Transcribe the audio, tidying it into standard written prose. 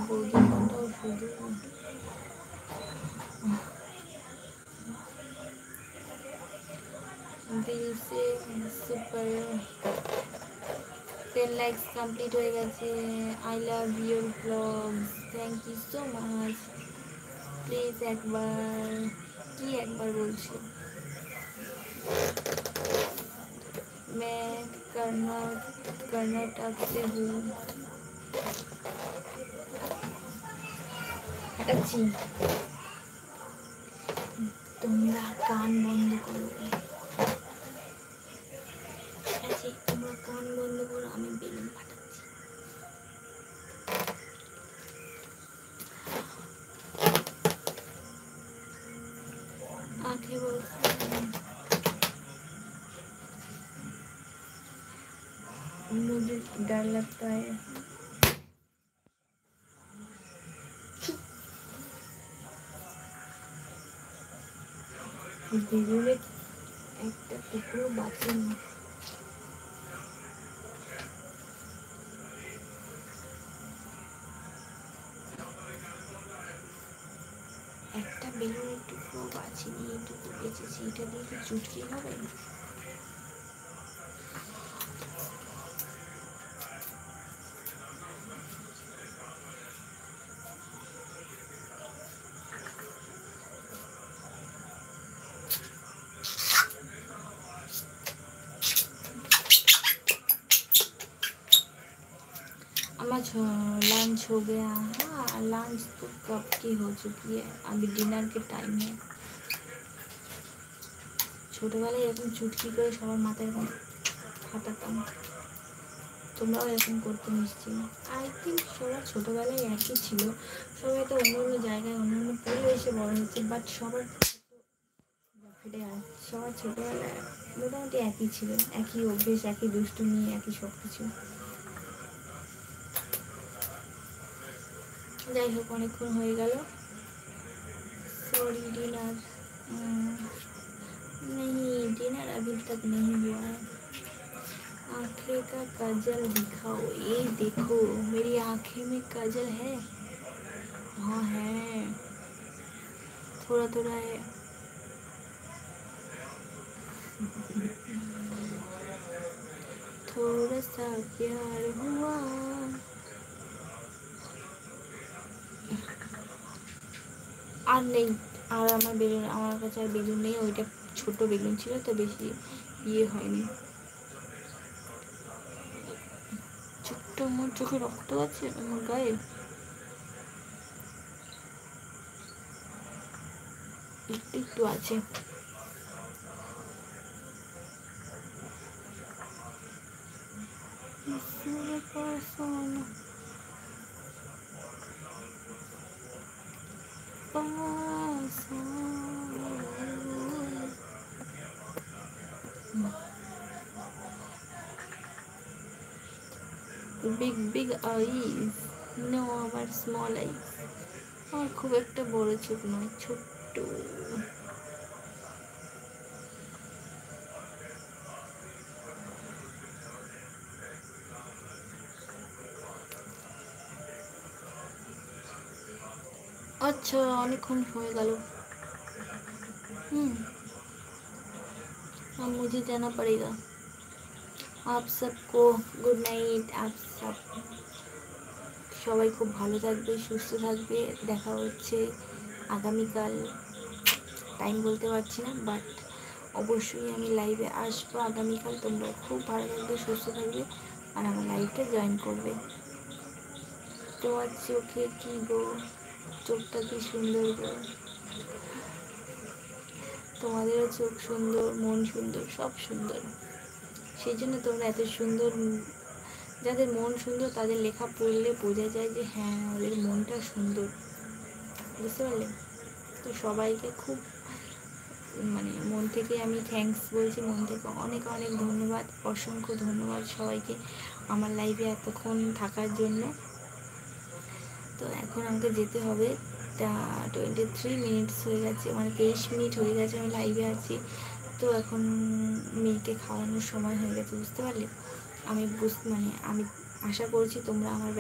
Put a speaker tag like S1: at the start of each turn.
S1: বৌদির কথাও শুধু দিল সে সুপার 10 লাইকস কমপ্লিট হয়ে গেছে। I love your blogs, thank you so much. Please একবার, কি একবার বলছি, मैं कर्नाटक से हूँ। अच्छी তোমরা কান বন্ধ করো, আচ্ছা তোমরা কান বন্ধ করো, আমি বেলুন ফাটাচ্ছি। आंखें बोलती मुझे डर लगता है। বেলুনের একটা টুকরো বাঁচেনি। একটা বেলুনের টুকরো বাঁচেনি, এইটুকু বেঁচেছি, এটা দিয়ে কি চুটকি হবে? लंच हो गया। हाँ लंच तो कब की हो चुकी है, अभी डिनर के टाइम है। ছোটবেলায় এরকম চুটকি করে সবার মাথায় এরকম ফাটাতাম, তোমরাও এরকম করতে নিশ্চয়ই। আই থিঙ্ক সবার ছোটোবেলায় একই ছিল, সবাই তো অন্য অন্য জায়গায় অন্য অন্য পরিবেশে বড় হচ্ছে, বাট সবার সবার ছোটোবেলায় মোটামুটি একই ছিল, একই অভ্যেস, একই দুষ্টুমি, একই সব কিছু। যাই হোক অনেকক্ষণ হয়ে গেল। सॉरी डिनर नहीं, डिनर अभी तक नहीं हुआ है। आँखें का काजल दिखाओ, ये देखो मेरी आँखें में काजल है। हाँ है, थोड़ा थोड़ा है। थोड़ा सा प्यार हुआ। আর নেই, আর আমার বেলুন, আমার কাছে আর বেলুন নেই, ওইটা ছোট বেলুন ছিল তো বেশি ইয়ে হয়নি। ছোট্ট আমার চোখে রক্ত আছে, আমার গায়ে একটু একটু আছে। বিগ বিগ আইজ, নো আমার স্মল আইজ, আমার খুব একটা বড় চোখ নয়, ছোট্ট। अच्छा অনেকক্ষণ হয়ে গেল। अब मुझे जाना पड़ेगा। आप सबको गुड नाइट। आप सब সবাই খুব ভালো থাকবে, সুস্থ থাকবে। দেখা হচ্ছে আগামীকাল, টাইম বলতে পারছি না, বাট অবশ্যই আমি লাইভে আসবো আগামীকাল। তোমরা খুব ভালো থাকবে, সুস্থ থাকবে, আর আমার লাইভটা জয়েন করবে। তোমার চোখে কি গো, চোখটা কি সুন্দর গো, তোমাদেরও চোখ সুন্দর, মন সুন্দর, সব সুন্দর, সেই জন্য তোমরা এত সুন্দর। যাদের মন সুন্দর তাদের লেখা পড়লে বোঝা যায় যে হ্যাঁ ওদের মনটা সুন্দর, বুঝতে পারলে? তো সবাইকে খুব মানে মন থেকে আমি থ্যাঙ্কস বলছি, মন থেকে অনেক অনেক ধন্যবাদ, অসংখ্য ধন্যবাদ সবাইকে আমার লাইভে এতক্ষণ থাকার জন্য। তো এখন আমাকে যেতে হবে, 23 মিনিটস হয়ে গেছে, মানে 23 মিনিট হয়ে গেছে আমি লাইভে আছি। তো এখন মেয়েকে খাওয়ানোর সময় হয়ে গেছে, বুঝতে পারলে? আমি মানে আমি আশা করছি তোমরা আমার